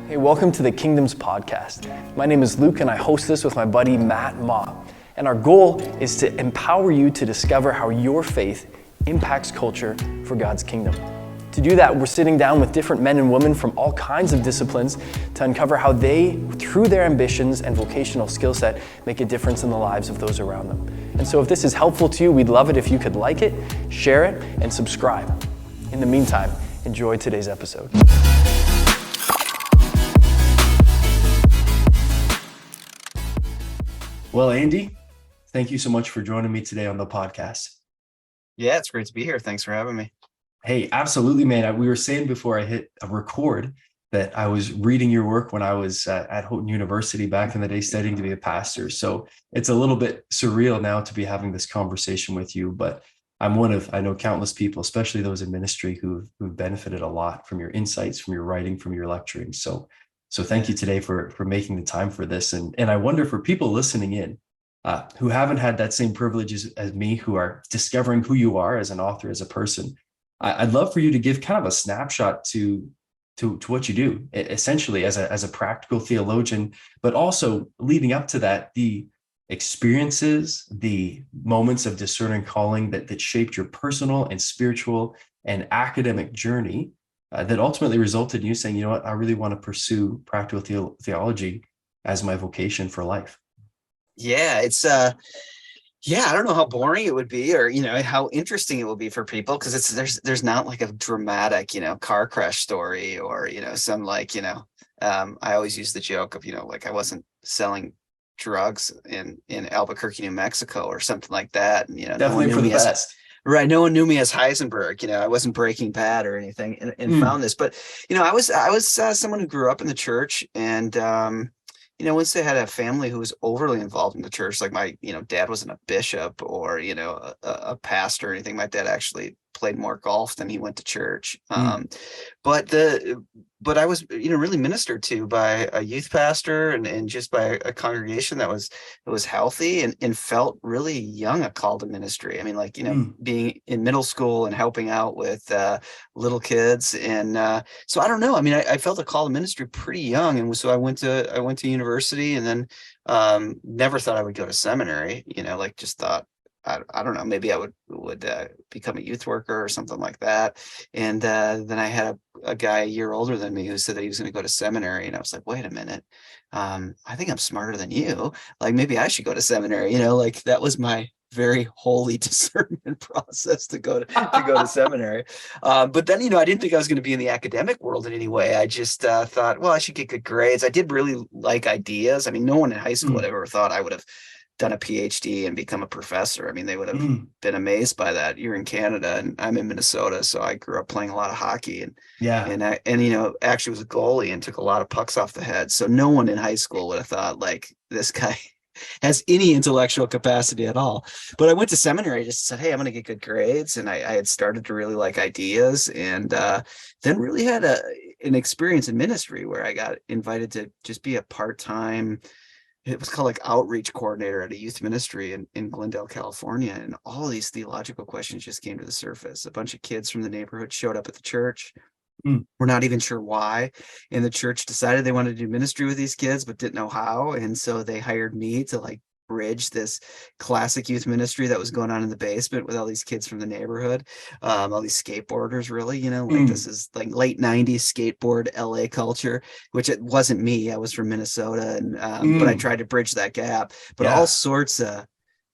Hey, welcome to the Kingdoms Podcast. My name is Luke and I host this with my buddy Matt Ma. And our goal is to empower you to discover how your faith impacts culture for God's kingdom. To do that, we're sitting down with different men and women from all kinds of disciplines to uncover how they, through their ambitions and vocational skill set, make a difference in the lives of those around them. And so if this is helpful to you, we'd love it if you could like it, share it, and subscribe. In the meantime, enjoy today's episode. Well, Andy, thank you so much for joining me today on the podcast. Yeah, it's great to be here. Thanks for having me. Hey, absolutely, man. We were saying before I hit a record that I was reading your work when I was at Houghton University back in the day studying to be a pastor. So it's a little bit surreal now to be having this conversation with you, but I'm one of, I know countless people, especially those in ministry who've benefited a lot from your insights, from your writing, from your lecturing. So thank you today for making the time for this. And I wonder for people listening in who haven't had that same privilege as me, who are discovering who you are as an author, as a person, I'd love for you to give kind of a snapshot to what you do, essentially as a practical theologian, but also leading up to that, the experiences, the moments of discerning calling that shaped your personal and spiritual and academic journey that ultimately resulted in you saying, you know what, I really want to pursue practical theology as my vocation for life. Yeah, it's I don't know how boring it would be or how interesting it will be for people, because there's not like a dramatic car crash story or some I always use the joke of like I wasn't selling drugs in Albuquerque, New Mexico or something like that, and Definitely for the best. Right. No one knew me as Heisenberg. I wasn't Breaking Bad or anything, and found this. But, I was someone who grew up in the church, and, once they had a family who was overly involved in the church, like my, dad wasn't a bishop or, a pastor or anything. My dad actually played more golf than he went to church. But I was, really ministered to by a youth pastor and just by a congregation that was healthy and felt really young, a call to ministry. I mean, like, being in middle school and helping out with little kids. And so I don't know. I mean, I felt a call to ministry pretty young. And so I went to university, and then never thought I would go to seminary, like just thought, I don't know, maybe I would become a youth worker or something like that. And then I had a guy a year older than me who said that he was going to go to seminary. And I was like, wait a minute, I think I'm smarter than you. Like, maybe I should go to seminary. Like that was my very holy discernment process to go to seminary. But then, I didn't think I was going to be in the academic world in any way. I just thought, well, I should get good grades. I did really like ideas. I mean, no one in high school would ever thought I would have done a PhD and become a professor. I mean, they would have been amazed by that. You're in Canada and I'm in Minnesota, so I grew up playing a lot of hockey and actually was a goalie and took a lot of pucks off the head. So no one in high school would have thought like this guy has any intellectual capacity at all. But I went to seminary, just said, hey, I'm going to get good grades, and I had started to really like ideas, and then really had an experience in ministry where I got invited to just be a part-time. It was called like outreach coordinator at a youth ministry in Glendale, California. And all these theological questions just came to the surface. A bunch of kids from the neighborhood showed up at the church. We're not even sure why. And the church decided they wanted to do ministry with these kids, but didn't know how. And so they hired me to like bridge this classic youth ministry that was going on in the basement with all these kids from the neighborhood, all these skateboarders, really, this is like late 90s skateboard LA culture, which it wasn't me. I was from Minnesota, and but I tried to bridge that gap. But all sorts of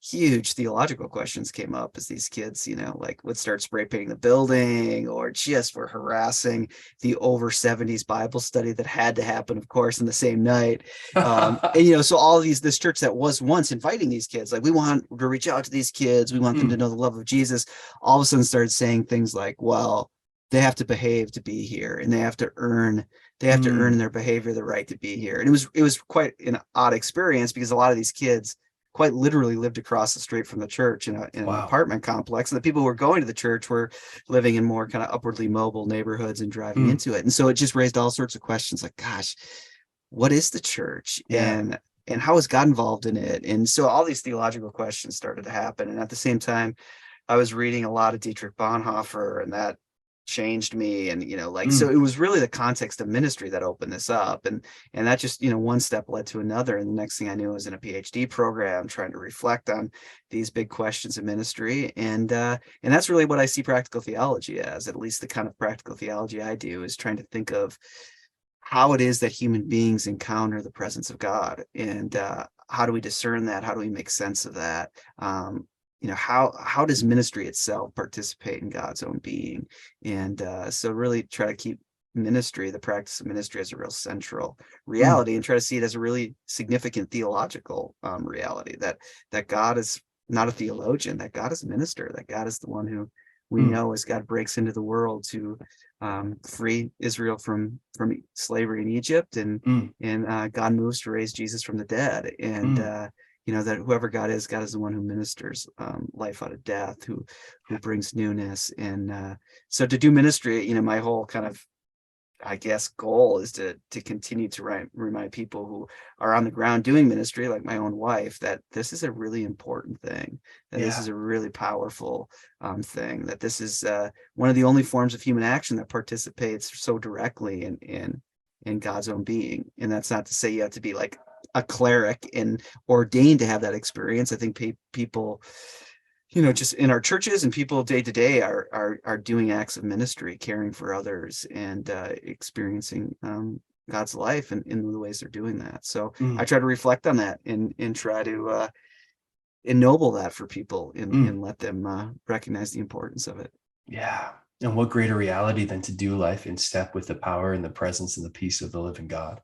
huge theological questions came up as these kids, like would start spray painting the building or just were harassing the over 70s Bible study that had to happen, of course, in the same night. And, so all of this church that was once inviting these kids, like, we want to reach out to these kids. We want them to know the love of Jesus. All of a sudden started saying things like, well, they have to behave to be here, and they have to earn in their behavior the right to be here. And it was quite an odd experience, because a lot of these kids quite literally lived across the street from the church in an apartment complex. And the people who were going to the church were living in more kind of upwardly mobile neighborhoods and driving into it. And so it just raised all sorts of questions like, gosh, what is the church? And how is God involved in it? And so all these theological questions started to happen. And at the same time, I was reading a lot of Dietrich Bonhoeffer, and that changed me. And, so Mm, it was really the context of ministry that opened this up. And that just, one step led to another. And the next thing I knew, I was in a PhD program trying to reflect on these big questions of ministry. And that's really what I see practical theology as. At least the kind of practical theology I do is trying to think of how it is that human beings encounter the presence of God, and how do we discern that? How do we make sense of that? How does ministry itself participate in God's own being? And so really try to keep ministry, the practice of ministry, as a real central mm, reality, and try to see it as a really significant theological reality, that God is not a theologian, that God is a minister, that God is the one who we mm, know as God breaks into the world to free Israel from slavery in Egypt, mm, and God moves to raise Jesus from the dead, and mm. that whoever God is the one who ministers life out of death, who brings newness, and so to do ministry, my whole kind of, I guess, goal is to continue to remind people who are on the ground doing ministry, like my own wife, that this is a really important thing, that this is Yeah. a really powerful thing, that this is one of the only forms of human action that participates so directly in God's own being. And that's not to say you have to be like a cleric and ordained to have that experience. I think people, just in our churches and people day to day are doing acts of ministry, caring for others, and experiencing God's life in the ways they're doing that. So I Mm, try to reflect on that and try to ennoble that for people, and mm. let them recognize the importance of it. Yeah. And what greater reality than to do life in step with the power and the presence and the peace of the living God.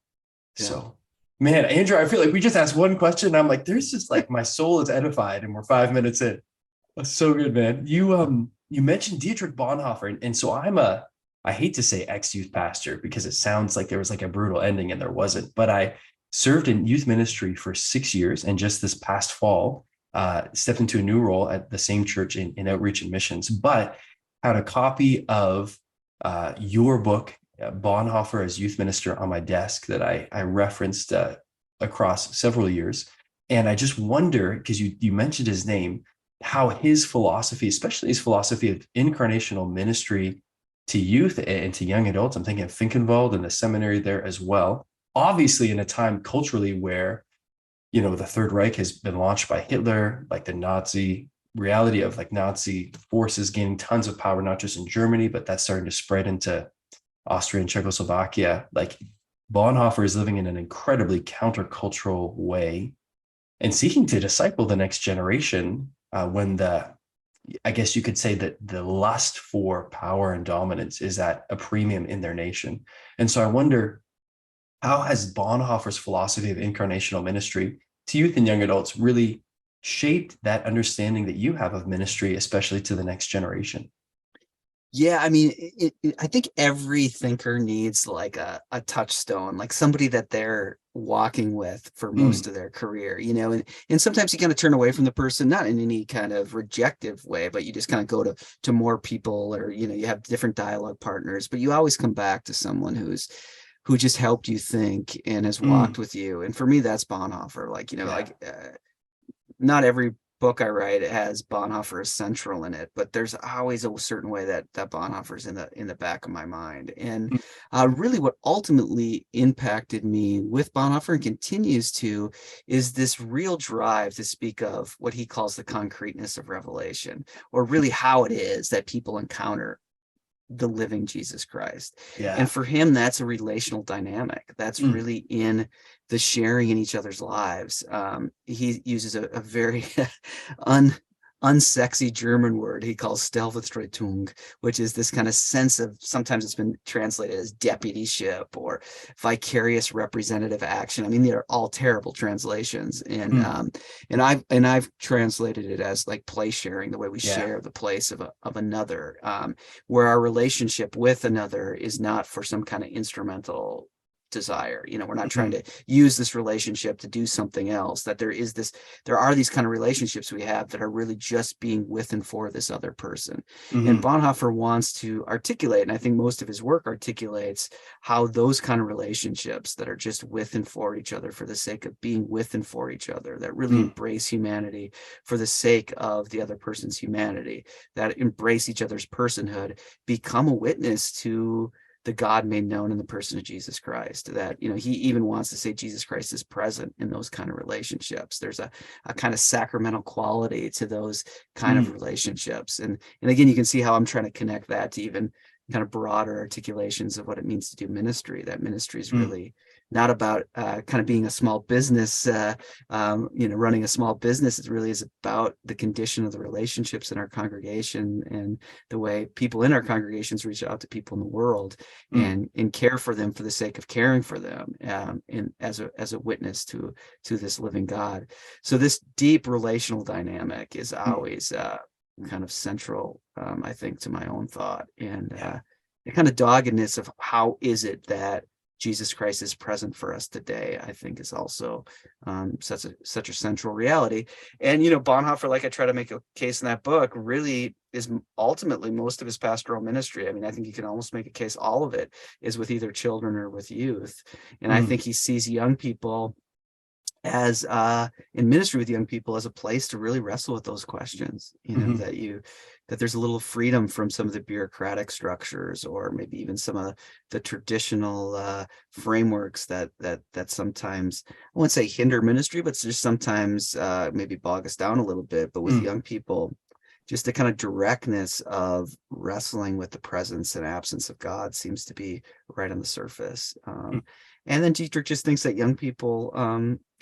Yeah. So, man, Andrew, I feel like we just asked one question. And I'm like, there's just like my soul is edified, and we're 5 minutes in. That's so good, man. You mentioned Dietrich Bonhoeffer, and so I hate to say ex-youth pastor because it sounds like there was like a brutal ending and there wasn't, but I served in youth ministry for 6 years, and just this past fall, stepped into a new role at the same church in outreach and missions, but had a copy of your book, Bonhoeffer as Youth Minister, on my desk that I referenced across several years. And I just wonder, because you mentioned his name, how his philosophy, especially his philosophy of incarnational ministry to youth and to young adults, I'm thinking of Finkenwald and the seminary there as well. Obviously, in a time culturally where, the Third Reich has been launched by Hitler, like the Nazi reality of like Nazi forces gaining tons of power, not just in Germany, but that's starting to spread into Austria and Czechoslovakia. Like Bonhoeffer is living in an incredibly countercultural way and seeking to disciple the next generation when I guess you could say that the lust for power and dominance is at a premium in their nation. And so I wonder, how has Bonhoeffer's philosophy of incarnational ministry to youth and young adults really shaped that understanding that you have of ministry, especially to the next generation? Yeah, I mean, I think every thinker needs like a touchstone, like somebody that they're walking with for most Mm, of their career, and sometimes you kind of turn away from the person, not in any kind of rejective way, but you just kind of go to more people, or you have different dialogue partners, but you always come back to someone who just helped you think and has walked mm, with you. And for me, that's Bonhoeffer. Like, yeah. not every book I write has Bonhoeffer as central in it, but there's always a certain way that Bonhoeffer's in the back of my mind. And Mm, really, what ultimately impacted me with Bonhoeffer and continues to is this real drive to speak of what he calls the concreteness of revelation, or really how it is that people encounter the living Jesus Christ. And yeah. for him, that's a relational dynamic. That's Mm, really in the sharing in each other's lives. He uses a very un unsexy German word he calls Stellvertretung, which is this kind of sense of, sometimes it's been translated as deputyship or vicarious representative action. I mean, they're all terrible translations, and mm, I've translated it as like place sharing, the way we yeah. share the place of another, where our relationship with another is not for some kind of instrumental desire. We're not trying to use this relationship to do something else, that there are these kind of relationships we have that are really just being with and for this other person. And Bonhoeffer wants to articulate, and I think most of his work articulates, how those kind of relationships that are just with and for each other for the sake of being with and for each other, that really embrace humanity for the sake of the other person's humanity, that embrace each other's personhood, become a witness to the God made known in the person of Jesus Christ. That, he even wants to say Jesus Christ is present in those kind of relationships. There's a kind of sacramental quality to those kind of relationships. And again, you can see how I'm trying to connect that to even kind of broader articulations of what it means to do ministry. That ministry is really not about kind of being a small business, running a small business. It really is about the condition of the relationships in our congregation and the way people in our congregations reach out to people in the world and care for them for the sake of caring for them, and as a witness to this living God. So this deep relational dynamic is always kind of central, I think, to my own thought, and the kind of doggedness of how is it that Jesus Christ is present for us today, I think, is also such a central reality. And, Bonhoeffer, like I try to make a case in that book, really is ultimately most of his pastoral ministry. I mean, I think you can almost make a case all of it is with either children or with youth. And I think he sees young people as in ministry with young people as a place to really wrestle with those questions, that there's a little freedom from some of the bureaucratic structures, or maybe even some of the traditional frameworks that sometimes, I wouldn't say hinder ministry, but just sometimes maybe bog us down a little bit. But with young people, just the kind of directness of wrestling with the presence and absence of God seems to be right on the surface. And then Dietrich just thinks that young people,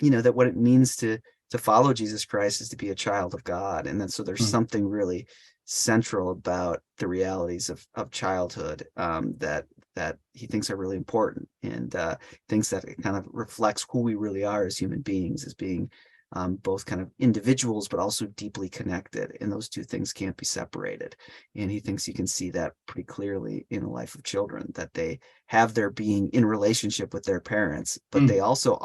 that what it means to follow Jesus Christ is to be a child of God. And then so there's something really central about the realities of childhood that he thinks are really important, and thinks that it kind of reflects who we really are as human beings, as being both kind of individuals, but also deeply connected. And those two things can't be separated. And he thinks you can see that pretty clearly in the life of children, that they have their being in relationship with their parents, but they also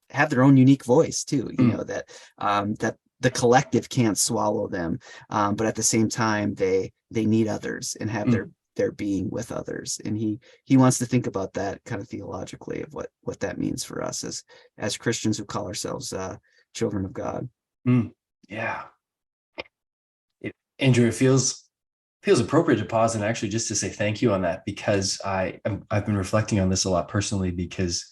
have their own unique voice too, that the collective can't swallow them. But at the same time, they need others and have their being with others. And he wants to think about that kind of theologically, of what that means for us as Christians who call ourselves children of God. Yeah. Andrew, it feels appropriate to pause and actually just to say thank you on that, because I've been reflecting on this a lot personally, because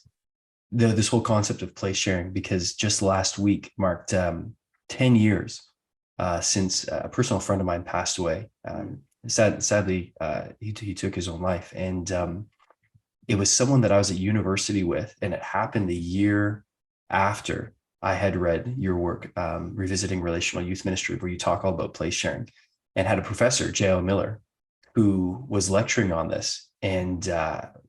this whole concept of place sharing, because just last week marked 10 years since a personal friend of mine passed away. Sadly, he took his own life, and it was someone that I was at university with, and it happened a year after I had read your work, Revisiting Relational Youth Ministry, where you talk all about place sharing, and had a professor, J.L. Miller, who was lecturing on this. And,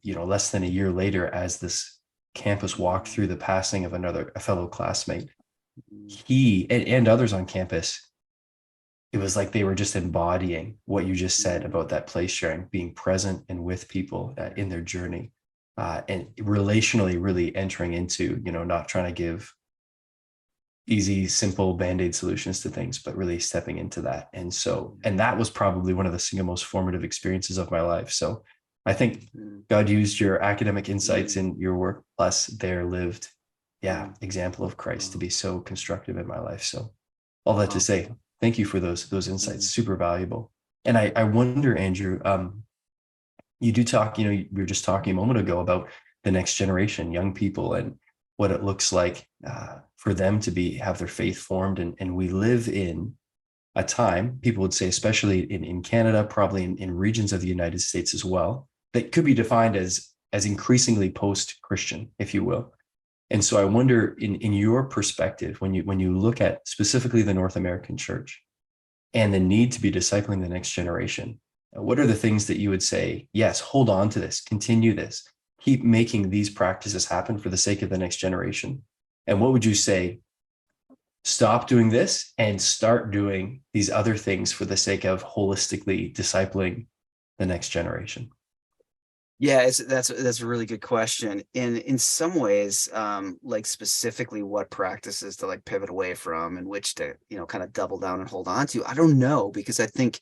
less than a year later, as this campus walked through the passing of a fellow classmate, he and others on campus, it was like they were just embodying what you just said about that place sharing, being present and with people in their journey, and relationally really entering into, not trying to give easy, simple Band-Aid solutions to things, but really stepping into that. And that was probably one of the single most formative experiences of my life. So I think God used your academic insights in your work, plus their lived, example of Christ, to be so constructive in my life. So all that to say, thank you for those insights. Super valuable. And I wonder, Andrew, you do talk, we were just talking a moment ago about the next generation, young people, and what it looks like for them to have their faith formed. And we live in a time, people would say, especially in Canada, probably in regions of the United States as well, that could be defined as increasingly post-Christian, if you will. And so I wonder, in your perspective, when you look at specifically the North American church and the need to be discipling the next generation, what are the things that you would say, yes, hold on to this, continue this, keep making these practices happen for the sake of the next generation? And what would you say, stop doing this and start doing these other things for the sake of holistically discipling the next generation? Yeah, that's a really good question. In some ways, like specifically what practices to like pivot away from and which to, kind of double down and hold on to. I don't know, because I think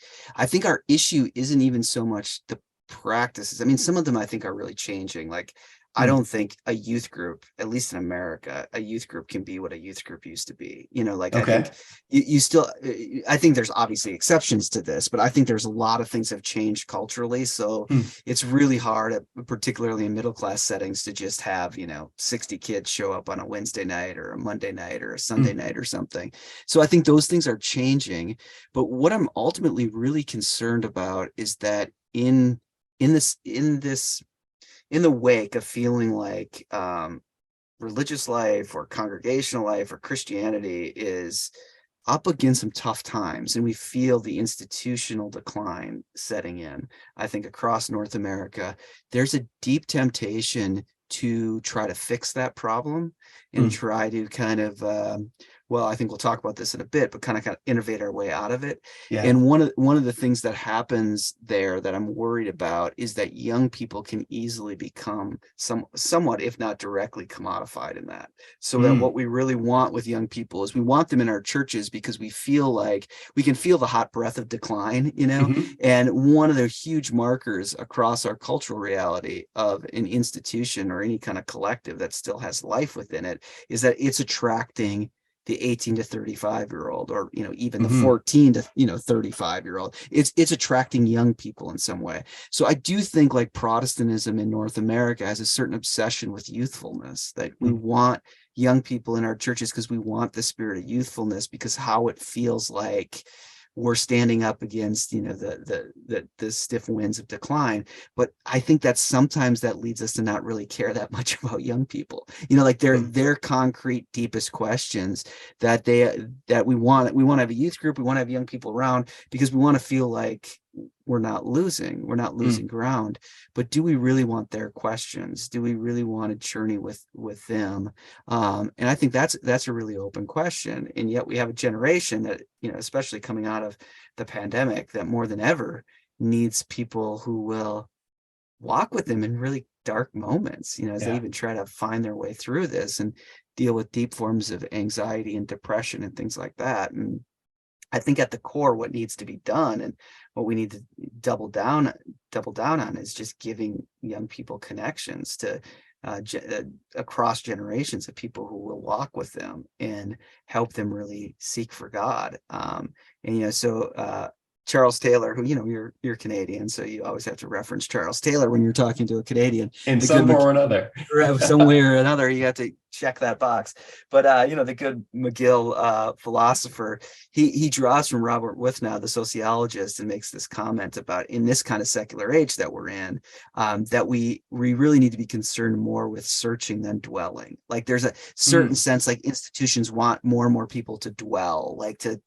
our issue isn't even so much the practices. I mean, some of them I think are really changing. Like I Hmm. don't think a youth group, at least in America, a youth group can be what a youth group used to be. Like I think Okay. you still, I think there's obviously exceptions to this, but I think there's a lot of things have changed culturally. So Hmm. it's really hard, particularly in middle class settings, to just have 60 kids show up on a Wednesday night or a Monday night or a Sunday Hmm. night or something. So I think those things are changing. But what I'm ultimately really concerned about is that in this in the wake of feeling like religious life or congregational life or Christianity is up against some tough times, and we feel the institutional decline setting in. I think across North America, there's a deep temptation to try to fix that problem and Hmm. try to kind of, well, I think we'll talk about this in a bit, but kind of innovate our way out of it. Yeah. And one of the things that happens there that I'm worried about is that young people can easily become somewhat, if not directly, commodified in that. So that Hmm. what we really want with young people is we want them in our churches because we feel like we can feel the hot breath of decline, Hmm. and one of the huge markers across our cultural reality of an institution or any kind of collective that still has life within it is that it's attracting the 18 to 35-year-old, or even the Hmm. 14 to 35-year-old. It's attracting young people in some way. So I do think like Protestantism in North America has a certain obsession with youthfulness, that we Hmm. want young people in our churches because we want the spirit of youthfulness, because how it feels like we're standing up against the stiff winds of decline. But I think that sometimes that leads us to not really care that much about young people, like Hmm. their concrete deepest questions, that we want to have a youth group, we want to have young people around because we want to feel like we're not losing ground. But do we really want their questions? Do we really want to journey with them? And I think that's a really open question. And yet we have a generation that, especially coming out of the pandemic, that more than ever needs people who will walk with them in really dark moments, as they Yeah. even try to find their way through this and deal with deep forms of anxiety and depression and things like that. And I think at the core, what needs to be done and what we need to double down on is just giving young people connections to across generations of people who will walk with them and help them really seek for God. And so Charles Taylor, who you're Canadian, so you always have to reference Charles Taylor when you're talking to a Canadian. In The good some form or another. some way or another, you have to check that box. But the good McGill philosopher, he draws from Robert Wuthnow, the sociologist, and makes this comment about, in this kind of secular age that we're in, that we really need to be concerned more with searching than dwelling. Like there's a certain Hmm. sense, like institutions want more and more people to dwell, like to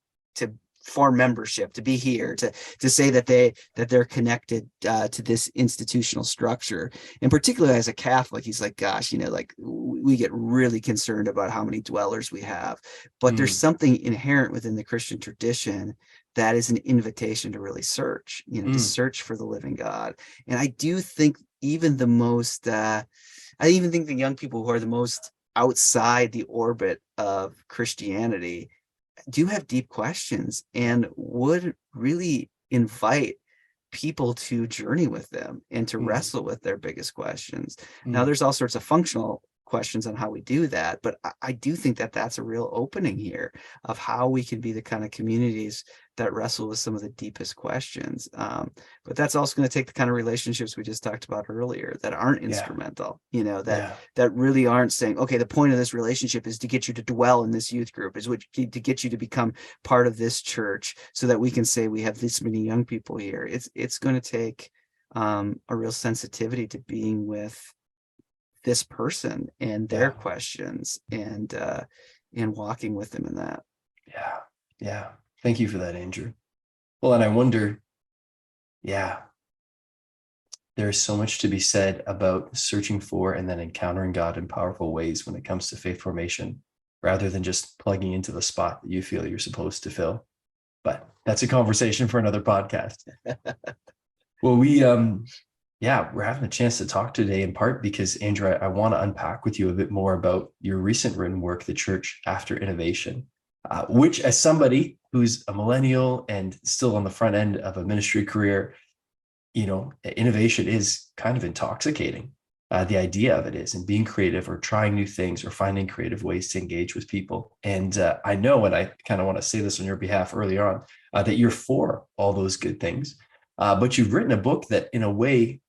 form membership, to be here, to say that they're connected to this institutional structure. And particularly as a Catholic, he's like, gosh, like we get really concerned about how many dwellers we have. But there's Hmm. something inherent within the Christian tradition that is an invitation to really search, to Hmm. search for the living God. And I do think even I even think the young people who are the most outside the orbit of Christianity do have deep questions and would really invite people to journey with them and to Hmm. wrestle with their biggest questions. Now, Hmm. there's all sorts of functional questions on how we do that, but I do think that that's a real opening here of how we can be the kind of communities that wrestle with some of the deepest questions. But that's also going to take the kind of relationships we just talked about earlier that aren't Yeah. instrumental, Yeah. that really aren't saying, okay, the point of this relationship is to get you to dwell in this youth group, is what to get you to become part of this church so that we can say we have this many young people here. It's going to take a real sensitivity to being with this person and their Yeah. questions, and walking with them in that. Yeah. Yeah. Thank you for that, Andrew. Well, and I wonder, yeah, there's so much to be said about searching for and then encountering God in powerful ways when it comes to faith formation, rather than just plugging into the spot that you feel you're supposed to fill. But that's a conversation for another podcast. Well, Yeah, we're having a chance to talk today in part because, Andrew, I want to unpack with you a bit more about your recent written work, The Church After Innovation, which, as somebody who's a millennial and still on the front end of a ministry career, innovation is kind of intoxicating. The idea of it is, and being creative or trying new things or finding creative ways to engage with people. And I know, and I kind of want to say this on your behalf early on, that you're for all those good things. But you've written a book that, in a way,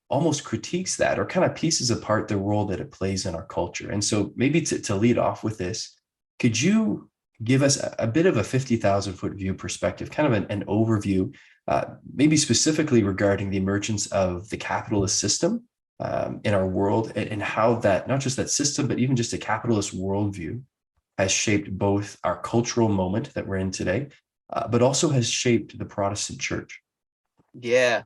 almost critiques that or kind of pieces apart the role that it plays in our culture. And so, maybe to lead off with this, could you give us a bit of a 50,000-foot view perspective, kind of an overview, maybe specifically regarding the emergence of the capitalist system in our world, and how that, not just that system, but even just a capitalist worldview, has shaped both our cultural moment that we're in today, but also has shaped the Protestant church? Yeah.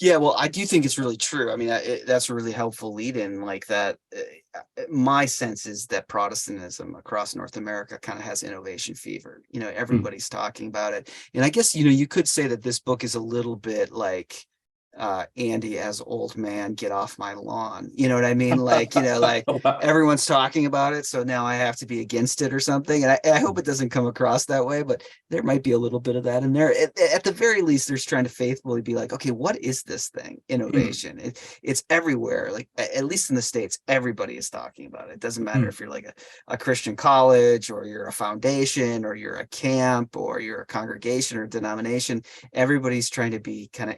Yeah, well, I do think it's really true. I mean, that's a really helpful lead in, like that. My sense is that Protestantism across North America kind of has innovation fever. Mm. Everybody's talking about it. And I guess, you could say that this book is a little bit like Andy as old man, get off my lawn. You know what I mean? Like, like Wow. everyone's talking about it, so now I have to be against it or something. And I hope it doesn't come across that way, but there might be a little bit of that in there. At the very least, there's trying to faithfully be like, okay, what is this thing? Mm. Innovation. It's everywhere. Like, at least in the States, everybody is talking about it. It doesn't matter Mm. if you're like a Christian college, or you're a foundation, or you're a camp, or you're a congregation or denomination. Everybody's trying to be kind of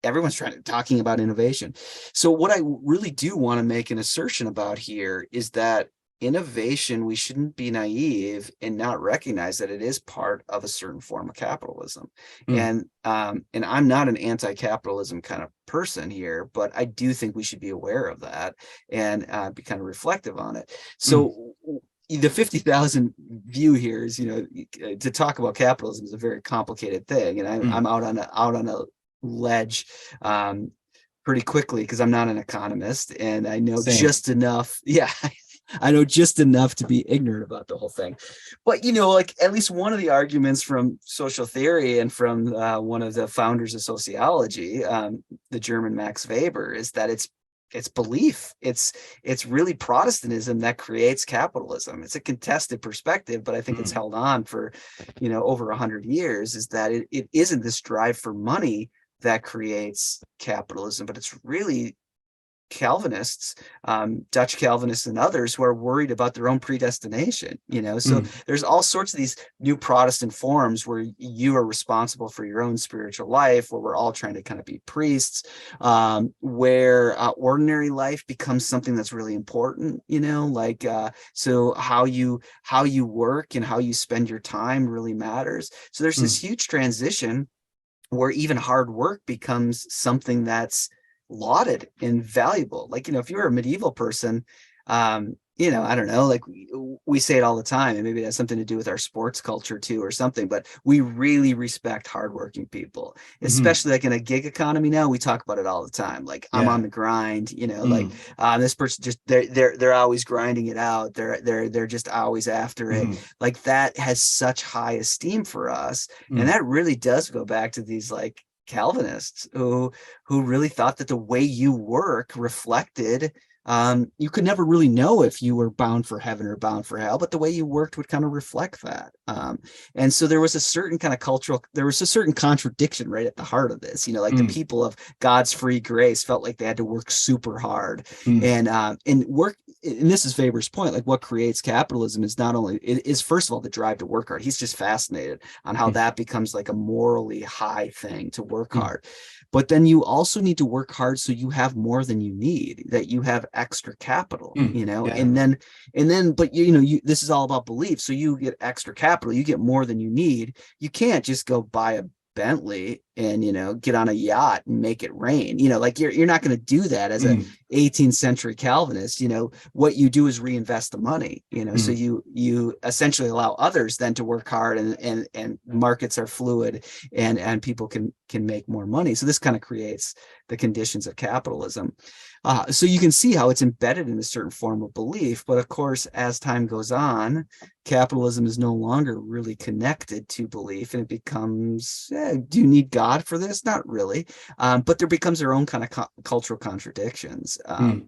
everyone's talking about innovation. So what I really do want to make an assertion about here is that innovation, we shouldn't be naive and not recognize that it is part of a certain form of capitalism. Mm. And I'm not an anti-capitalism kind of person here, but I do think we should be aware of that and be kind of reflective on it. Mm. So the 50,000 view here is, to talk about capitalism is a very complicated thing, and I'm Mm. out on a ledge pretty quickly, because I'm not an economist and I know Same. just enough. Yeah, I know just enough to be ignorant about the whole thing. But, like, at least one of the arguments from social theory and from one of the founders of sociology, the German Max Weber, is that it's belief. It's really Protestantism that creates capitalism. It's a contested perspective, but I think it's Mm. held on for, over 100 years, is that it isn't this drive for money that creates capitalism, but it's really Calvinists, Dutch Calvinists and others, who are worried about their own predestination. So Mm. there's all sorts of these new Protestant forms where you are responsible for your own spiritual life, where we're all trying to kind of be priests, where ordinary life becomes something that's really important. Like, so how you work and how you spend your time really matters. So there's this Mm. huge transition where even hard work becomes something that's lauded and valuable. Like, if you're a medieval person, I don't know, like we say it all the time, and maybe it has something to do with our sports culture too or something, but we really respect hardworking people, Mm. especially like in a gig economy now. We talk about it all the time. Like, I'm on Yeah. the grind, like Mm. this person just they're always grinding it out. They're just always after it. Mm. Like, that has such high esteem for us. And Mm. that really does go back to these like Calvinists who really thought that the way you work reflected, you could never really know if you were bound for heaven or bound for hell, but the way you worked would kind of reflect that. And so there was a certain kind of there was a certain contradiction right at the heart of this. Like, the Mm. people of God's free grace felt like they had to work super hard, Mm. and work. And this is Faber's point. Like, what creates capitalism is not only it is first of all the drive to work hard. He's just fascinated on how Mm. that becomes like a morally high thing to work Mm. hard. But then you also need to work hard so you have more than you need, that you have extra capital, Mm. Yeah. but this is all about belief. So you get extra capital, you get more than you need. You can't just go buy a Bentley and get on a yacht and make it rain. Like, you're not going to do that as a Mm. 18th century Calvinist. What you do is reinvest the money. So Mm. you essentially allow others then to work hard, and markets are fluid, and people can make more money. So this kind of creates the conditions of capitalism. So you can see how it's embedded in a certain form of belief. But of course, as time goes on, capitalism is no longer really connected to belief, and it becomes, do you need God God for this? Not really. But there becomes their own kind of cultural contradictions.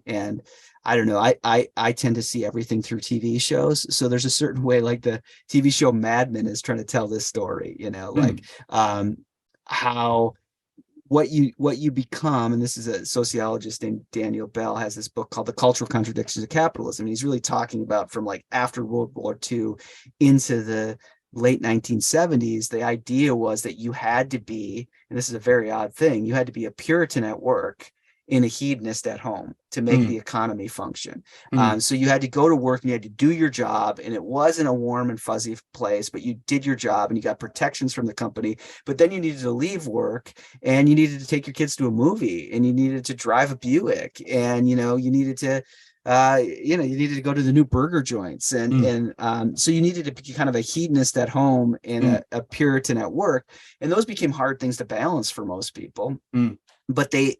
And I don't know. I tend to see everything through TV shows. So there's a certain way, like the TV show Mad Men is trying to tell this story, like how what you become. And this is a sociologist named Daniel Bell has this book called The Cultural Contradictions of Capitalism. And he's really talking about from like after World War II into the late 1970s, the idea was that you had to be, and this is a very odd thing, you had to be a Puritan at work and a hedonist at home to make the economy function. So you had to go to work and you had to do your job, and it wasn't a warm and fuzzy place, but you did your job and you got protections from the company. But then you needed to leave work and you needed to take your kids to a movie and you needed to drive a Buick and, you needed to you needed to go to the new burger joints and so you needed to be kind of a hedonist at home and a Puritan at work, and those became hard things to balance for most people. But they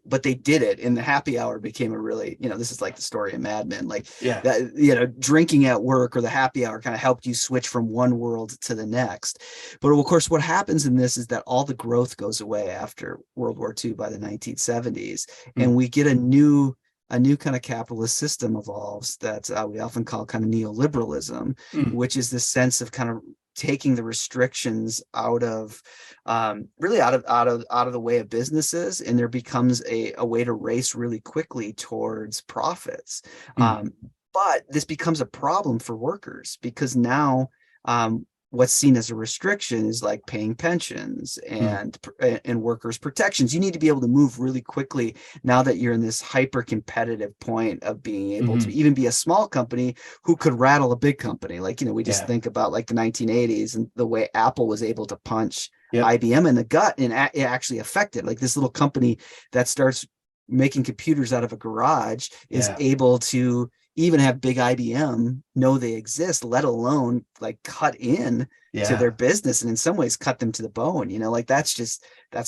did it, and the happy hour became a really, this is like the story of Mad Men, like that, drinking at work or the happy hour kind of helped you switch from one world to the next. But of course, what happens in this is that all the growth goes away after World War II by the 1970s, and we get a new kind of capitalist system evolves that we often call kind of neoliberalism, which is this sense of kind of taking the restrictions out of really out of the way of businesses, and there becomes a way to race really quickly towards profits. But this becomes a problem for workers because now what's seen as a restriction is like paying pensions and workers' protections. You need to be able to move really quickly now that you're in this hyper competitive point of being able to even be a small company who could rattle a big company. Like, we just think about like the 1980s and the way Apple was able to punch IBM in the gut, and it actually affected like this little company that starts making computers out of a garage is able to even have big IBM know they exist, let alone like cut in to their business, and in some ways cut them to the bone. Like that's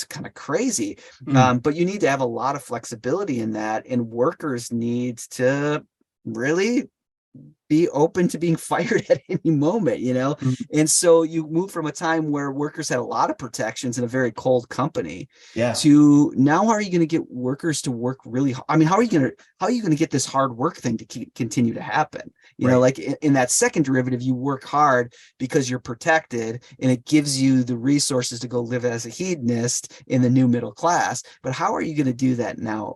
kind of crazy. But you need to have a lot of flexibility in that, and workers need to really be open to being fired at any moment, And so you move from a time where workers had a lot of protections in a very cold company to now, how are you going to get workers to work really hard? I mean, how are you going to get this hard work thing to continue to happen? Like in that second derivative, you work hard because you're protected and it gives you the resources to go live as a hedonist in the new middle class. But how are you going to do that now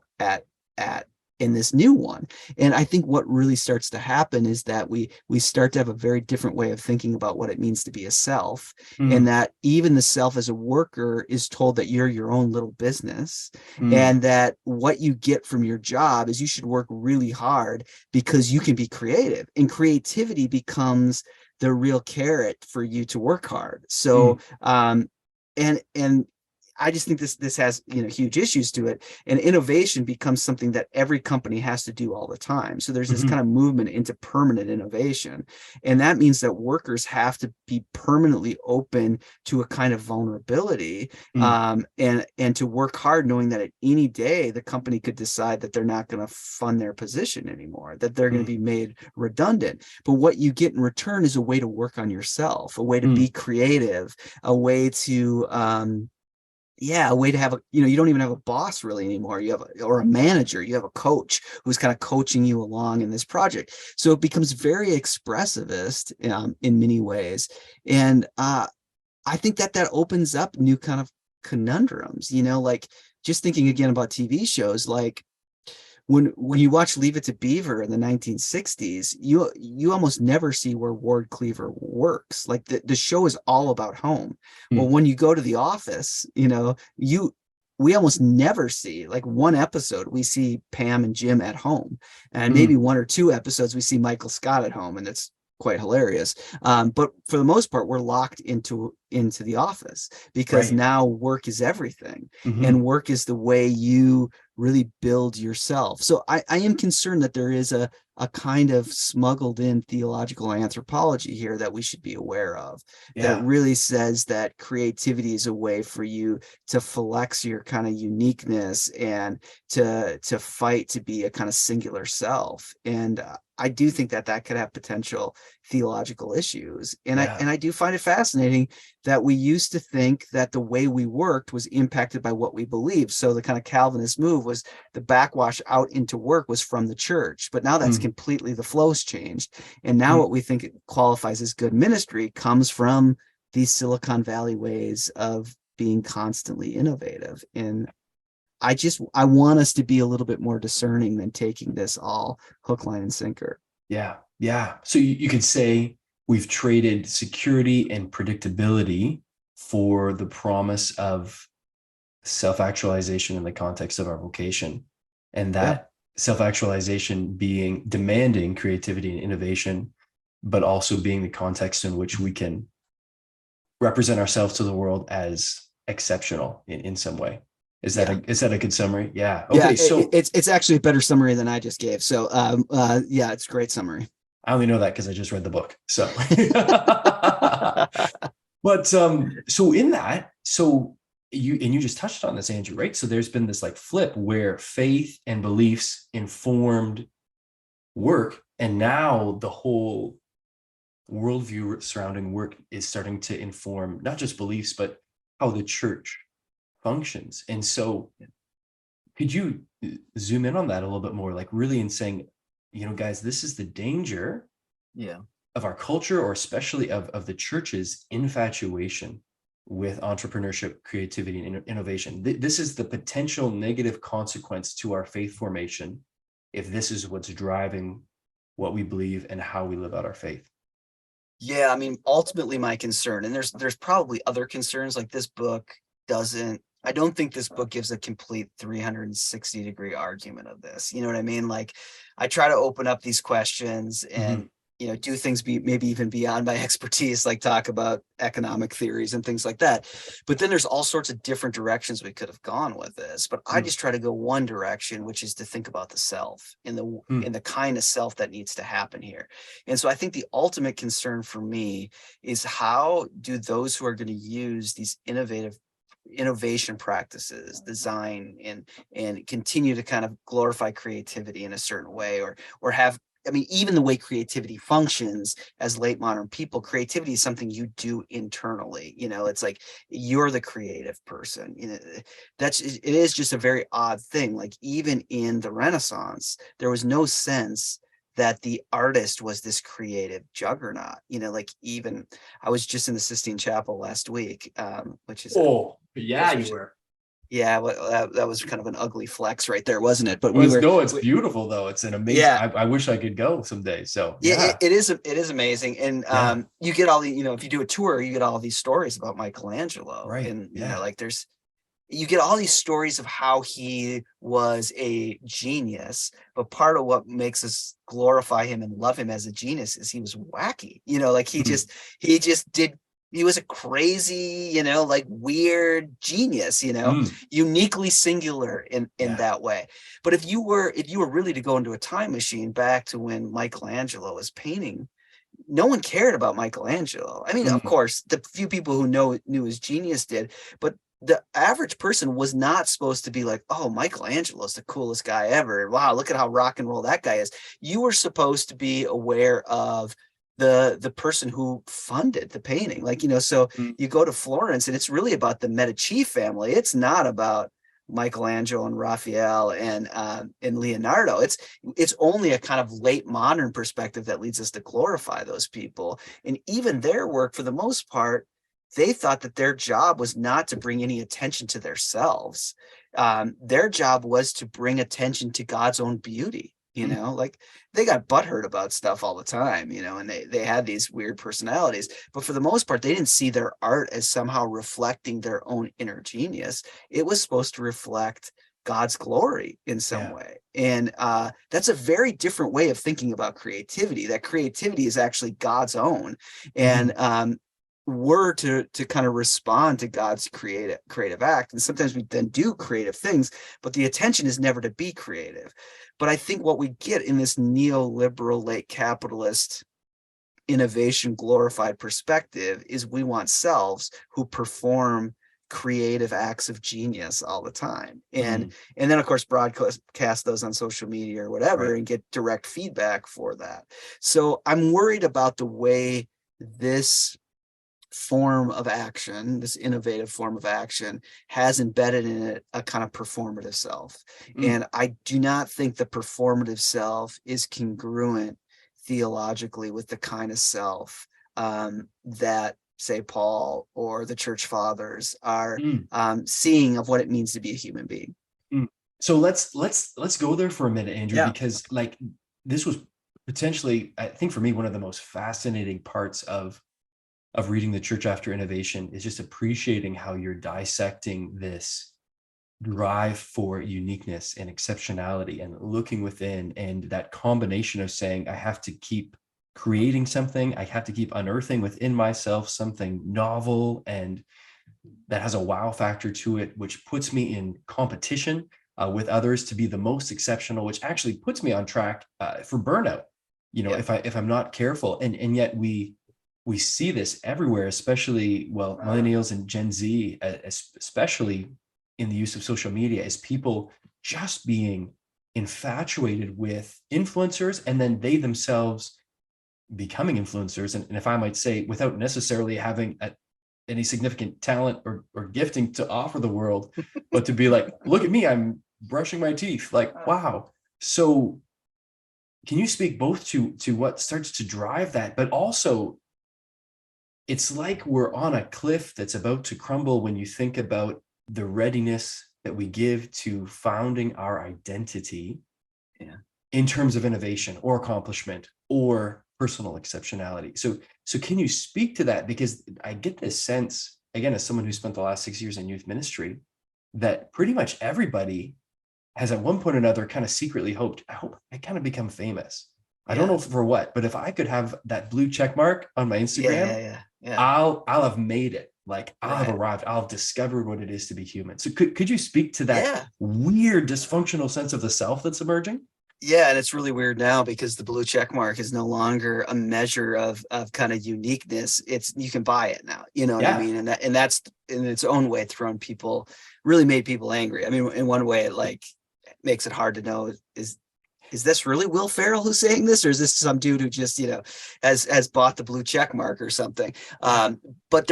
in this new one? And I think what really starts to happen is that we start to have a very different way of thinking about what it means to be a self, and that even the self as a worker is told that you're your own little business, and that what you get from your job is you should work really hard because you can be creative, and creativity becomes the real carrot for you to work hard. So and I just think this has huge issues to it, and innovation becomes something that every company has to do all the time. So there's this kind of movement into permanent innovation, and that means that workers have to be permanently open to a kind of vulnerability, and to work hard, knowing that at any day the company could decide that they're not going to fund their position anymore, that they're going to be made redundant. But what you get in return is a way to work on yourself, a way to be creative, a way to a way to have you don't even have a boss really anymore. You have or a manager, you have a coach who's kind of coaching you along in this project. So it becomes very expressivist in many ways. And I think that opens up new kind of conundrums, like just thinking again about TV shows, like when you watch Leave It to Beaver in the 1960s, you almost never see where Ward Cleaver works. Like the show is all about home. Well, when you go to The Office, we almost never see, like one episode we see Pam and Jim at home, and maybe one or two episodes we see Michael Scott at home, and it's quite hilarious. But for the most part, we're locked into The Office because now work is everything, and work is the way you really build yourself. So I am concerned that there is a a kind of smuggled in theological anthropology here that we should be aware of, that Yeah. really says that creativity is a way for you to flex your kind of uniqueness and to fight to be a kind of singular self. And I do think that that could have potential theological issues. And Yeah. I do find it fascinating that we used to think that the way we worked was impacted by what we believed. So the kind of Calvinist move was the backwash out into work was from the church. But now that's Mm. completely, the flow's changed. And now Mm. what we think qualifies as good ministry comes from these Silicon Valley ways of being constantly innovative. And I want us to be a little bit more discerning than taking this all hook, line, and sinker. Yeah. Yeah. So you could say we've traded security and predictability for the promise of self-actualization in the context of our vocation. And Yeah. that self-actualization being demanding creativity and innovation, but also being the context in which we can represent ourselves to the world as exceptional in some way. Yeah. Is that a good summary? Yeah. Yeah. Okay. So It's actually a better summary than I just gave. So yeah, it's a great summary. I only know that because I just read the book. So but so in that, so you just touched on this, Andrew, right? So there's been this like flip where faith and beliefs informed work, and now the whole worldview surrounding work is starting to inform not just beliefs, but how the church functions. And so could you zoom in on that a little bit more, like really in saying, guys, this is the danger Yeah. of our culture, or especially of the church's infatuation with entrepreneurship, creativity, and innovation. This is the potential negative consequence to our faith formation if this is what's driving what we believe and how we live out our faith. Yeah, I mean, ultimately my concern, and there's probably other concerns, like this book doesn't, I don't think this book gives a complete 360-degree argument of this. You know what I mean? Like I try to open up these questions Mm-hmm. and do things maybe even beyond my expertise, like talk about economic theories and things like that. But then there's all sorts of different directions we could have gone with this. But I just try to go one direction, which is to think about the self and the kind of self that needs to happen here. And so I think the ultimate concern for me is how do those who are going to use these innovation practices, design, and continue to kind of glorify creativity in a certain way, or have, I mean, even the way creativity functions as late modern people, creativity is something you do internally. It's like you're the creative person. It is just a very odd thing. Like even in the Renaissance, there was no sense that the artist was this creative juggernaut. Like even I was just in the Sistine Chapel last week, which is Yeah, you were. yeah, well, that was kind of an ugly flex right there, wasn't it? But Well, no, it's beautiful though. It's an amazing. yeah, I wish I could go someday. So it, yeah, it is amazing. And yeah, you get all the, if you do a tour, you get all these stories about Michelangelo, right, and yeah. like you get all these stories of how he was a genius, but part of what makes us glorify him and love him as a genius is he was wacky. Like he Mm, just did, he was a crazy, like weird genius, mm, uniquely singular in yeah. that way. But if you were really to go into a time machine back to when Michelangelo was painting, no one cared about Michelangelo. I mean, of Mm, course, the few people who knew his genius did, but the average person was not supposed to be like, oh, Michelangelo's the coolest guy ever. Wow, look at how rock and roll that guy is. You were supposed to be aware of the person who funded the painting. Like, so mm, you go to Florence and it's really about the Medici family. It's not about Michelangelo and Raphael and Leonardo. It's only a kind of late modern perspective that leads us to glorify those people. And even their work, for the most part, they thought that their job was not to bring any attention to themselves. Their job was to bring attention to God's own beauty. mm, Like they got butthurt about stuff all the time, and they had these weird personalities. But for the most part, they didn't see their art as somehow reflecting their own inner genius. It was supposed to reflect God's glory in some yeah. way. And that's a very different way of thinking about creativity, that creativity is actually God's own. Mm-hmm. And we're to kind of respond to God's creative act. And sometimes we then do creative things, but the intention is never to be creative. But I think what we get in this neoliberal late capitalist innovation glorified perspective is we want selves who perform creative acts of genius all the time, and then of course broadcast those on social media or whatever, and get direct feedback for that. So I'm worried about the way this form of action, this innovative form of action, has embedded in it a kind of performative self. And I do not think the performative self is congruent theologically with the kind of self that, say, Paul or the church fathers are seeing of what it means to be a human being. So let's go there for a minute, Andrew, Yeah. because like this was potentially, I think for me, one of the most fascinating parts of reading The Church After Innovation is just appreciating how you're dissecting this drive for uniqueness and exceptionality and looking within, and that combination of saying, I have to keep creating something, I have to keep unearthing within myself something novel and that has a wow factor to it, which puts me in competition with others to be the most exceptional, which actually puts me on track for burnout, if I'm not careful. And yet we see this everywhere, especially, millennials and Gen Z, especially in the use of social media, as people just being infatuated with influencers and then they themselves becoming influencers. And if I might say, without necessarily having any significant talent or gifting to offer the world, but to be like, look at me, I'm brushing my teeth, like, wow. So can you speak both to what starts to drive that, but also it's like we're on a cliff that's about to crumble when you think about the readiness that we give to founding our identity in terms of innovation or accomplishment or personal exceptionality. So can you speak to that? Because I get this sense, again, as someone who spent the last 6 years in youth ministry, that pretty much everybody has at one point or another kind of secretly hoped, I hope I kind of become famous. I don't know for what, but if I could have that blue check mark on my Instagram, I'll have made it. Like I'll have arrived. I'll have discovered what it is to be human. So could you speak to that weird dysfunctional sense of the self that's emerging? Yeah, and it's really weird now because the blue check mark is no longer a measure of kind of uniqueness. It's, you can buy it now, you know what I mean? And that's in its own way really made people angry. I mean, in one way, it like makes it hard to know, is this really Will Ferrell who's saying this, or is this some dude who just, has bought the blue check mark or something? But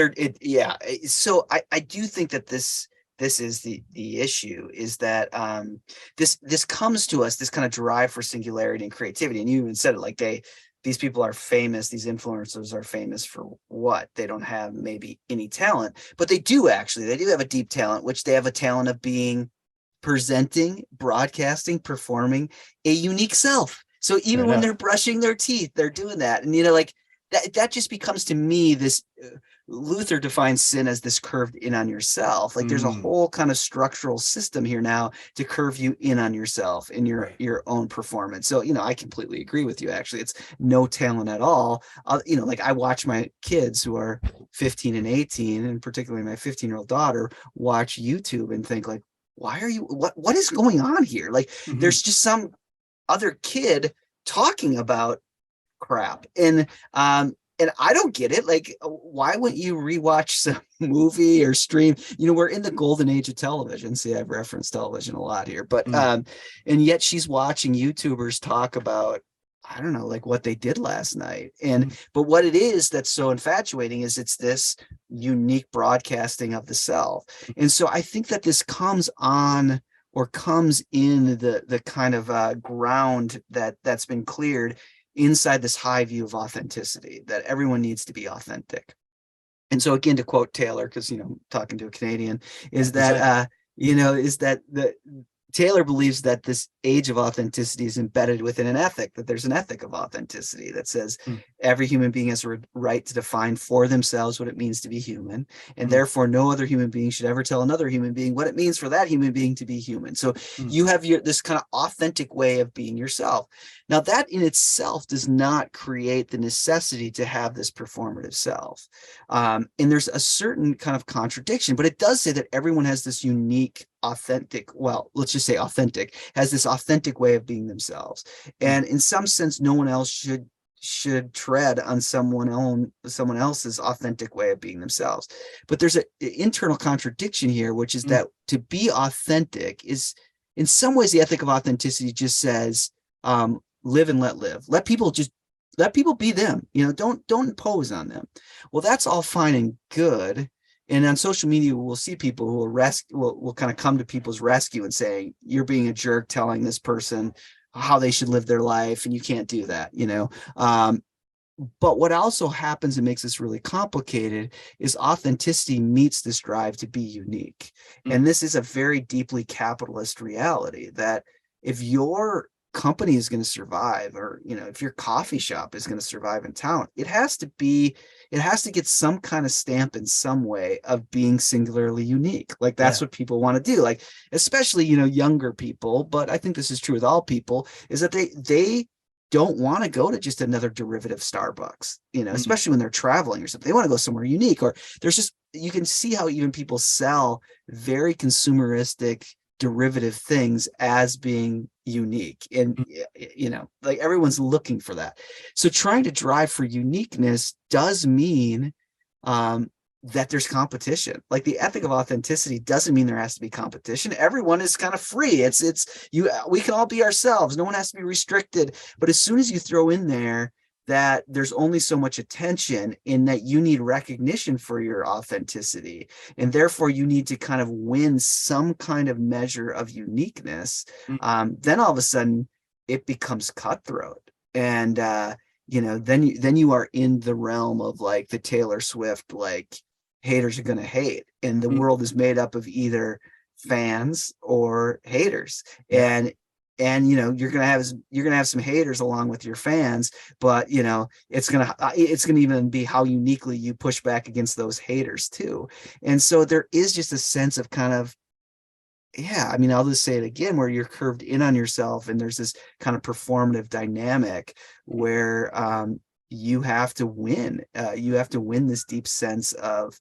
so I do think that this is the issue, is that this comes to us, this kind of drive for singularity and creativity. And you even said it, like these people are famous, these influencers are famous for what? They don't have maybe any talent, but they do have a deep talent, which they have a talent of presenting, broadcasting, performing a unique self. So even when they're brushing their teeth, they're doing that. And, like that just becomes, to me, this Luther defines sin as this curved in on yourself. Like there's a whole kind of structural system here now to curve you in on yourself in your own performance. So, I completely agree with you. Actually, it's no talent at all. Like I watch my kids who are 15 and 18, and particularly my 15-year-old daughter, watch YouTube and think like, why are you, what is going on here? Like there's just some other kid talking about crap. And I don't get it. Like, why wouldn't you rewatch some movie or stream? We're in the golden age of television. See, I've referenced television a lot here, but and yet she's watching YouTubers talk about, I don't know, like what they did last night. But what it is that's so infatuating is it's this unique broadcasting of the self. And so I think that this comes in the kind of ground that's been cleared inside this high view of authenticity, that everyone needs to be authentic. And so again, to quote Taylor, because talking to a Canadian, is that Taylor believes that this age of authenticity is embedded within an ethic, that there's an ethic of authenticity that says Mm, every human being has a right to define for themselves what it means to be human, and mm, therefore no other human being should ever tell another human being what it means for that human being to be human. So mm, you have this kind of authentic way of being yourself. Now that in itself does not create the necessity to have this performative self. And there's a certain kind of contradiction, but it does say that everyone has this unique, authentic, well, let's just say authentic, has this authentic way of being themselves. mm, And in some sense, no one else should tread on someone else's authentic way of being themselves. But there's an internal contradiction here, which is mm. that to be authentic is, in some ways, the ethic of authenticity just says, live and let live. Let people be them. Don't impose on them. Well, that's all fine and good. And on social media, we'll see people who will kind of come to people's rescue and say, you're being a jerk telling this person how they should live their life, and you can't do that. But what also happens and makes this really complicated is authenticity meets this drive to be unique. Mm. And this is a very deeply capitalist reality, that if your company is going to survive, or if your coffee shop is going to survive in town, it has to get some kind of stamp in some way of being singularly unique. Like that's Yeah. what people want to do, like especially younger people, but I think this is true with all people, is that they don't want to go to just another derivative Starbucks, Mm, especially when they're traveling or something. They want to go somewhere unique. Or you can see how even people sell very consumeristic derivative things as being unique. And, mm, like everyone's looking for that. So trying to drive for uniqueness does mean, that there's competition. Like the ethic of authenticity doesn't mean there has to be competition. Everyone is kind of free. We can all be ourselves. No one has to be restricted. But as soon as you throw in there that there's only so much attention, in that you need recognition for your authenticity, and therefore you need to kind of win some kind of measure of uniqueness, mm. then all of a sudden it becomes cutthroat. And then you are in the realm of like the Taylor Swift, like haters are going to hate, and the Mm. world is made up of either fans or haters. Yeah. And you're going to have some haters along with your fans, but it's going to even be how uniquely you push back against those haters too. And so there is just a sense of kind of, yeah, I mean, I'll just say it again, where you're curved in on yourself, and there's this kind of performative dynamic where you have to win. You have to win this deep sense of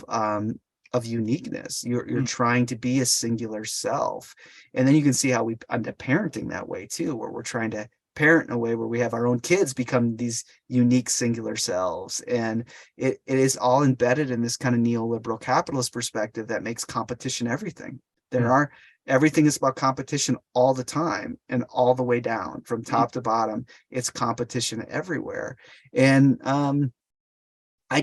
um, of uniqueness. You're Mm, trying to be a singular self, and then you can see how we end up parenting that way too, where we're trying to parent in a way where we have our own kids become these unique singular selves. And it is all embedded in this kind of neoliberal capitalist perspective that makes competition everything. mm, Everything is about competition all the time, and all the way down from mm. top to bottom, it's competition everywhere. And I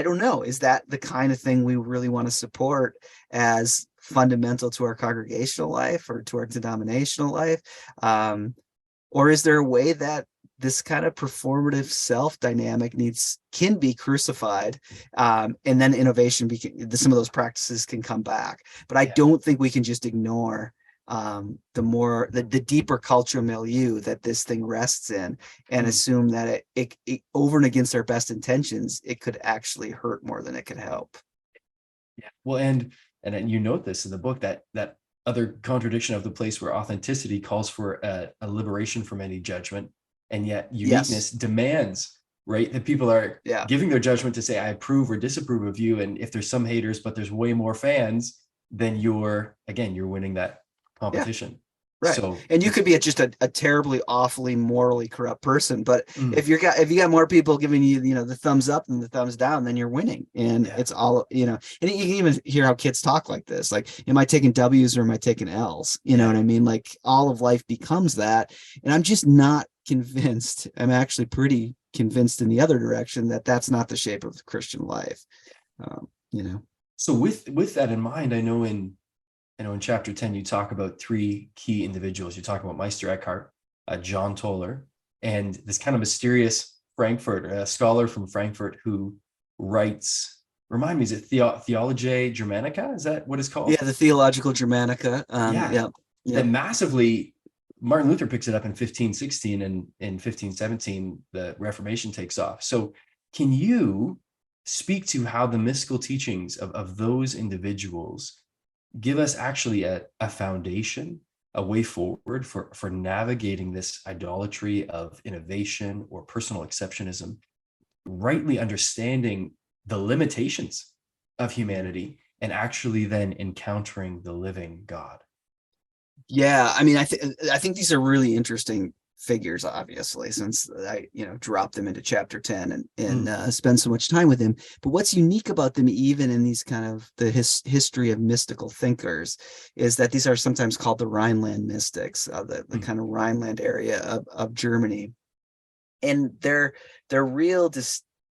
don't know, is that the kind of thing we really want to support as fundamental to our congregational life or to our denominational life? Or is there a way that this kind of performative self dynamic can be crucified, and then some of those practices can come back? But I Yeah. don't think we can just ignore the deeper cultural milieu that this thing rests in, and Mm. assume that it over and against our best intentions, it could actually hurt more than it could help. Yeah. Well, and then you note this in the book, that other contradiction of the place where authenticity calls for a liberation from any judgment, and yet Yes. uniqueness demands, right, that people are Yeah. giving their judgment to say, I approve or disapprove of you. And if there's some haters, but there's way more fans, then you're winning that Yeah. competition. Right. So And you it's could be just a terribly, awfully morally corrupt person, but mm, if you got more people giving you, the thumbs up and the thumbs down, then you're winning. And yeah, it's all, and you can even hear how kids talk like this. Like, am I taking W's or am I taking L's? You know yeah. what I mean? Like all of life becomes that. And I'm just not convinced. I'm actually pretty convinced in the other direction that that's not the shape of the Christian life. Um, you know? So with that in mind, I know in chapter 10, you talk about three key individuals. You talk about Meister Eckhart, John Toller, and this kind of mysterious a scholar from Frankfurt who writes, remind me, is it Theology Germanica? Is that what it's Yeah. called? The Theological Germanica. Yeah. Yeah. that Yep. massively, Martin Luther picks it up in 1516, and in 1517, the Reformation takes off. So can you speak to how the mystical teachings of those individuals give us actually a foundation, a way forward for navigating this idolatry of innovation or personal exceptionism, rightly understanding the limitations of humanity and actually then encountering the living God? Yeah, I mean, I think these are really interesting figures, obviously, since I dropped them into chapter 10 and spend so much time with him. But what's unique about them, even in these kind of the history of mystical thinkers, is that these are sometimes called the Rhineland mystics, the kind of Rhineland area of Germany, and their real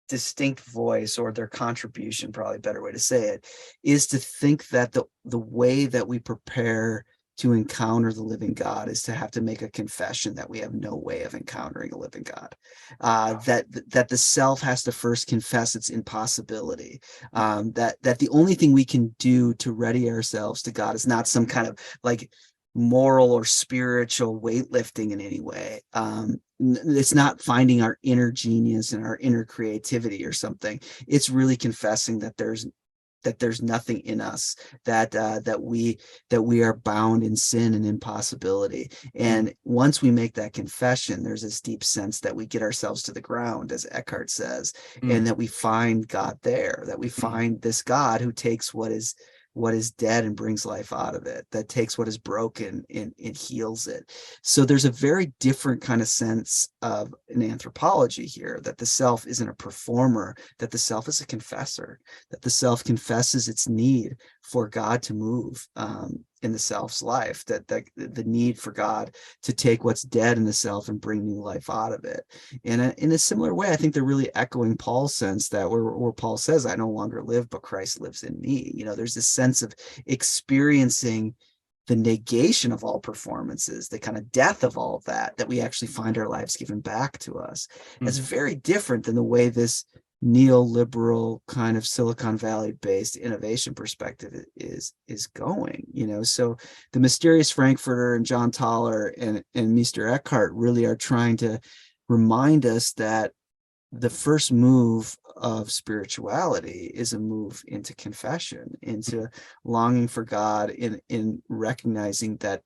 distinct voice, or their contribution, probably a better way to say it, is to think that the way that we prepare to encounter the living God is to have to make a confession that we have no way of encountering a living God. That the self has to first confess its impossibility. That the only thing we can do to ready ourselves to God is not some kind of like moral or spiritual weightlifting in any way. It's not finding our inner genius and our inner creativity or something. It's really confessing that there's nothing in us, that we are bound in sin and impossibility. And once we make that confession, there's this deep sense that we get ourselves to the ground, as Eckhart says, and that we find God there, that we find this God who takes what is dead and brings life out of it, that takes what is broken and heals it. So there's a very different kind of sense of an anthropology here, that the self isn't a performer, that the self is a confessor, that the self confesses its need for God to move in the self's life, that the need for God to take what's dead in the self and bring new life out of it. And in a similar way, I think they're really echoing Paul's sense, that where Paul says, I no longer live, but Christ lives in me. There's this sense of experiencing the negation of all performances, the kind of death of all of that we actually find our lives given back to us. That's very different than the way this neoliberal kind of Silicon Valley based innovation perspective is going. So the Mysterious Frankfurter and John Thaler and Mr. Eckhart really are trying to remind us that the first move of spirituality is a move into confession, into longing for God, in recognizing that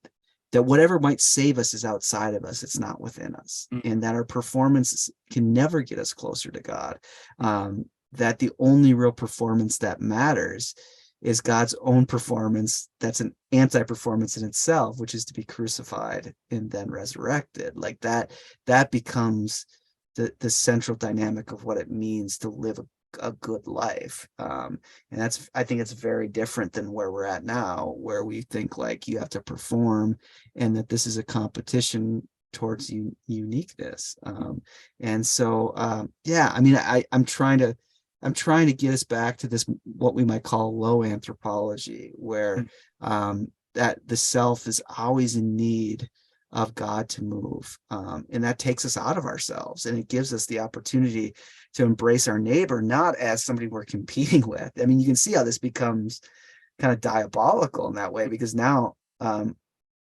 whatever might save us is outside of us, it's not within us, and that our performance can never get us closer to God. That the only real performance that matters is God's own performance. That's an anti-performance in itself, which is to be crucified and then resurrected. Like that becomes the central dynamic of what it means to live a good life. And I think it's very different than where we're at now, where we think like you have to perform and that this is a competition towards uniqueness. And so, yeah, I mean, I'm trying to get us back to this, what we might call low anthropology, where that the self is always in need of God to move. And that takes us out of ourselves, and it gives us the opportunity to embrace our neighbor, not as somebody we're competing with. I mean, you can see how this becomes kind of diabolical in that way, because now, I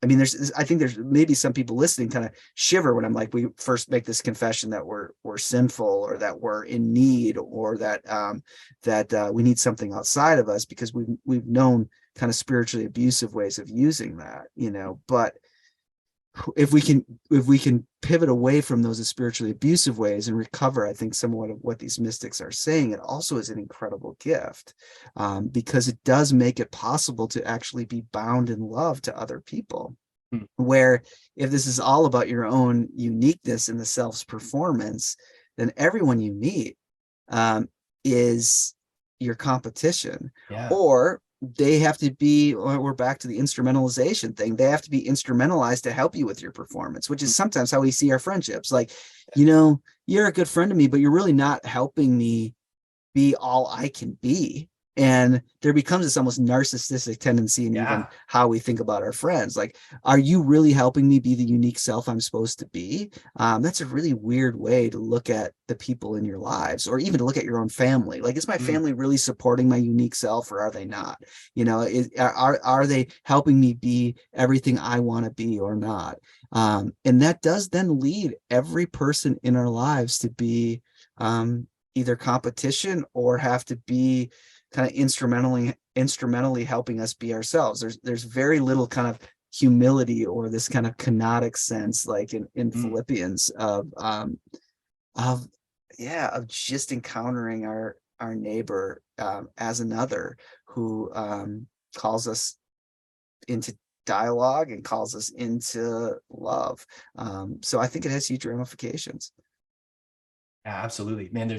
mean, I think there's maybe some people listening kind of shiver when I'm like, we first make this confession that we're sinful, or that we're in need, or that we need something outside of us, because we've known kind of spiritually abusive ways of using that, but if we can pivot away from those spiritually abusive ways and recover, I think, somewhat of what these mystics are saying, it also is an incredible gift, because it does make it possible to actually be bound in love to other people. Where if this is all about your own uniqueness and the self's performance, then everyone you meet is your competition. Yeah. Or they have to be, or we're back to the instrumentalization thing. They have to be instrumentalized to help you with your performance, which is sometimes how we see our friendships. Like, you're a good friend to me, but you're really not helping me be all I can be. And there becomes this almost narcissistic tendency in even Yeah. how we think about our friends. Like, are you really helping me be the unique self I'm supposed to be? That's a really weird way to look at the people in your lives, or even to look at your own family. Like, is my Mm. family really supporting my unique self, or are they not? Are they helping me be everything I want to be or not? And that does then lead every person in our lives to be either competition or have to be kind of instrumentally helping us be ourselves. There's very little kind of humility or this kind of kenotic sense, like in Mm. Philippians, of yeah, of just encountering our neighbor as another who calls us into dialogue and calls us into love. So I think it has huge ramifications. Yeah, absolutely, man.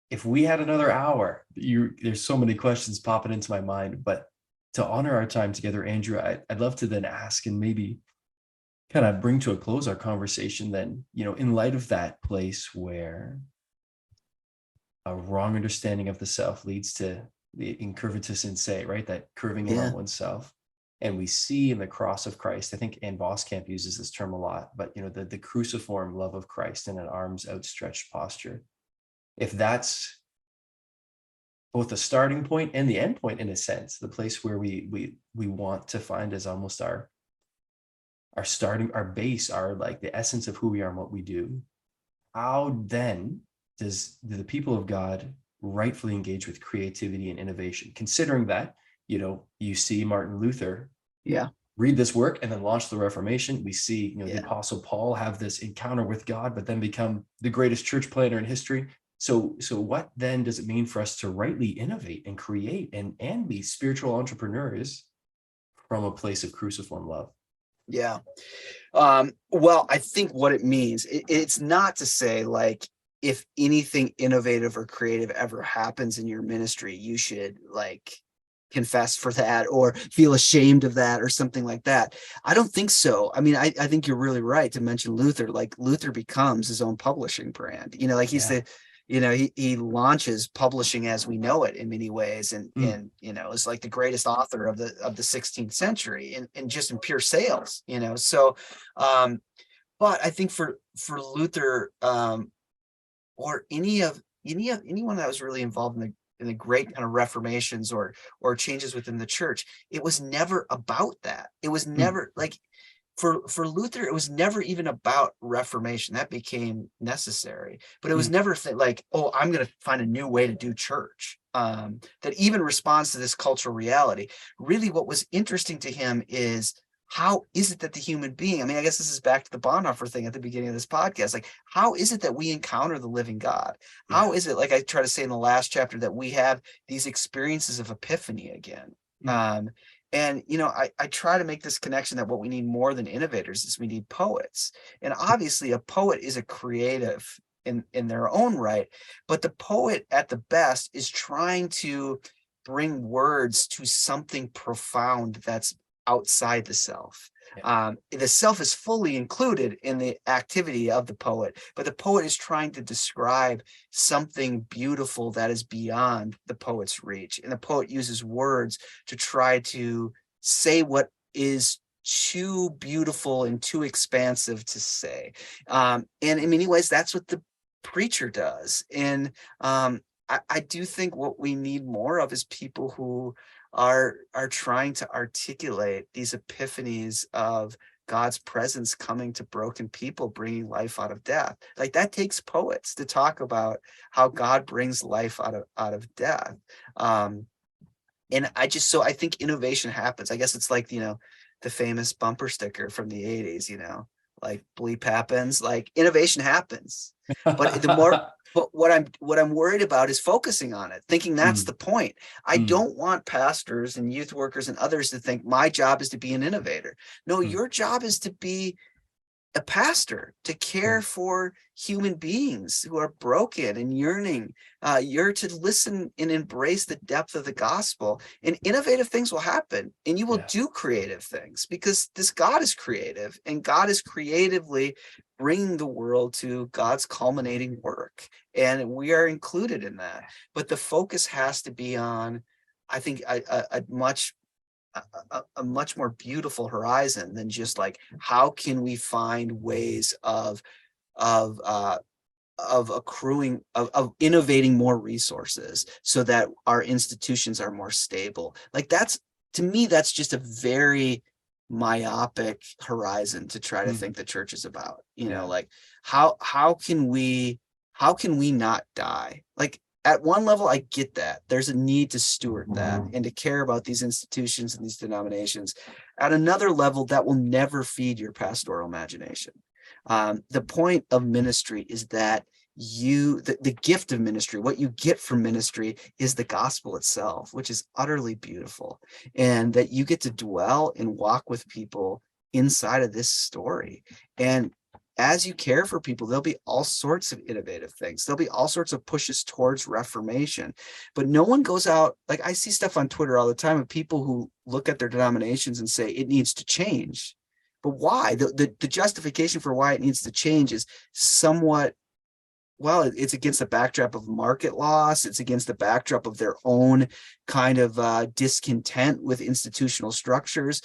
If we had another hour, there's so many questions popping into my mind, but to honor our time together, Andrew, I'd love to then ask and maybe kind of bring to a close our conversation then, in light of that place where a wrong understanding of the self leads to the incurvatus in se, right? That curving in on Yeah, oneself. And we see in the cross of Christ, I think Ann Voskamp uses this term a lot, but the cruciform love of Christ in an arms outstretched posture. If that's both the starting point and the end point, in a sense, the place where we want to find as almost our starting, our base, our like the essence of who we are and what we do, how then do the people of God rightfully engage with creativity and innovation, considering that, you see Martin Luther yeah, read this work and then launch the Reformation. We see, the yeah. Apostle Paul have this encounter with God, but then become the greatest church planter in history. So what then does it mean for us to rightly innovate and create and be spiritual entrepreneurs from a place of cruciform love? Yeah. Well, I think what it means, it's not to say like if anything innovative or creative ever happens in your ministry, you should like confess for that or feel ashamed of that or something like that. I don't think so. I mean, I think you're really right to mention Luther. Like Luther becomes his own publishing brand. Like he's Yeah. the he launches publishing as we know it in many ways, and Mm. is like the greatest author of the 16th century, and just in pure sales. So but I think for Luther, or anyone that was really involved in the great kind of reformations or changes within the church, it was never about that. It was Mm. never like for Luther, it was never even about reformation. That became necessary, but it was Mm. never like, oh, I'm going to find a new way to do church that even responds to this cultural reality. Really, what was interesting to him is how is it that the human being, I mean, I guess this is back to the Bonhoeffer thing at the beginning of this podcast. Like, how is it that we encounter the living God? Yeah. How is it, like I try to say in the last chapter, that we have these experiences of epiphany again? Mm. Um, and I try to make this connection that what we need more than innovators is we need poets. And obviously a poet is a creative in their own right, but the poet at the best is trying to bring words to something profound that's outside the self. Yeah. The self is fully included in the activity of the poet, but the poet is trying to describe something beautiful that is beyond the poet's reach. And the poet uses words to try to say what is too beautiful and too expansive to say. And in many ways, that's what the preacher does. And I do think what we need more of is people who are trying to articulate these epiphanies of God's presence coming to broken people, bringing life out of death. Like that takes poets to talk about how God brings life out of death. And I think innovation happens. I guess it's like, the famous bumper sticker from the 80s, like bleep happens, like innovation happens. But what I'm worried about is focusing on it, thinking that's Mm. the point. I Mm. don't want pastors and youth workers and others to think my job is to be an innovator. No, Mm. your job is to be a pastor, to care Mm. for human beings who are broken and yearning. You're to listen and embrace the depth of the gospel, and innovative things will happen, and you will Yeah. do creative things because this God is creative, and God is creatively bringing the world to God's culminating work, and we are included in that. But the focus has to be on I think a much more beautiful horizon than just like, how can we find ways of accruing, of innovating more resources so that our institutions are more stable. Like, that's, to me, that's just a very myopic horizon to try to think the church is about. Like, how can we not die? Like, at one level, I get that there's a need to steward that and to care about these institutions and these denominations. At another level, that will never feed your pastoral imagination. The point of ministry is that the gift of ministry, what you get from ministry, is the gospel itself, which is utterly beautiful, and that you get to dwell and walk with people inside of this story. And as you care for people, there'll be all sorts of innovative things. There'll be all sorts of pushes towards reformation, but no one goes out. Like, I see stuff on Twitter all the time of people who look at their denominations and say it needs to change. But why? The justification for why it needs to change is somewhat, well, it's against the backdrop of market loss. It's against the backdrop of their own kind of discontent with institutional structures.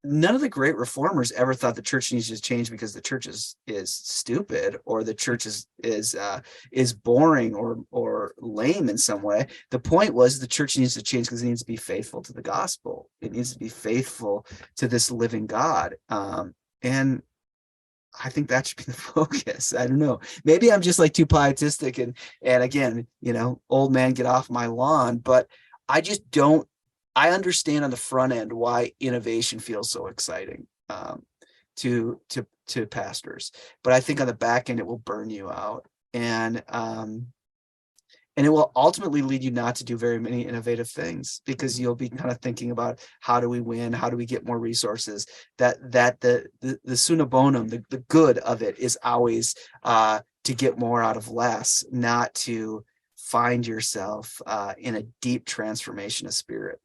None of the great reformers ever thought the church needs to change because the church is stupid, or the church is boring or lame in some way. The point was, the church needs to change because it needs to be faithful to the gospel. It needs to be faithful to this living God. And I think that should be the focus. I don't know. Maybe I'm just like too pietistic, and again, old man, get off my lawn. But I just don't. I understand on the front end why innovation feels so exciting to pastors, but I think on the back end it will burn you out, and it will ultimately lead you not to do very many innovative things, because you'll be kind of thinking about, how do we win? How do we get more resources? That the sine bonum, the good of it, is always to get more out of less, not to find yourself in a deep transformation of spirit.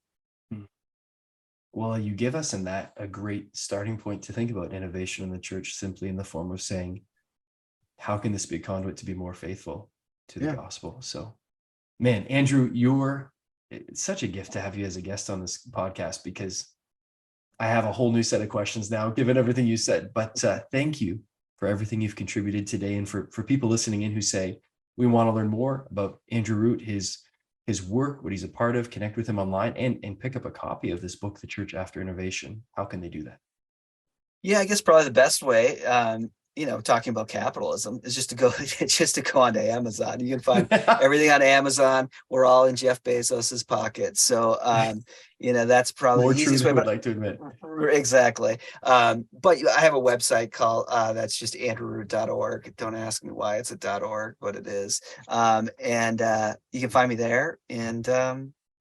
Well, you give us in that a great starting point to think about innovation in the church, simply in the form of saying, how can this be a conduit to be more faithful to the gospel? So, man, Andrew, it's such a gift to have you as a guest on this podcast, because I have a whole new set of questions now, given everything you said. But thank you for everything you've contributed today. And for people listening in who say, we want to learn more about Andrew Root, his work, what he's a part of, connect with him online, and pick up a copy of this book, The Church After Innovation. How can they do that? Yeah, I guess probably the best way, talking about capitalism, is just to go onto Amazon. You can find everything on Amazon. We're all in Jeff Bezos's pocket. So, that's probably more the true easiest than way. I would like to admit. Exactly. But I have a website called, that's just andrewroot.org. Don't ask me why it's a .org, but it is. And you can find me there. And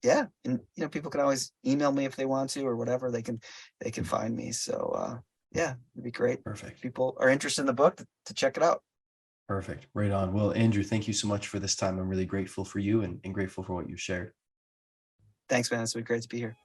yeah, and people can always email me if they want to, or whatever. They can find me. So yeah, it'd be great. Perfect. If people are interested in the book, to check it out. Perfect. Right on. Well, Andrew, thank you so much for this time. I'm really grateful for you and grateful for what you shared. Thanks, man. It's been great to be here.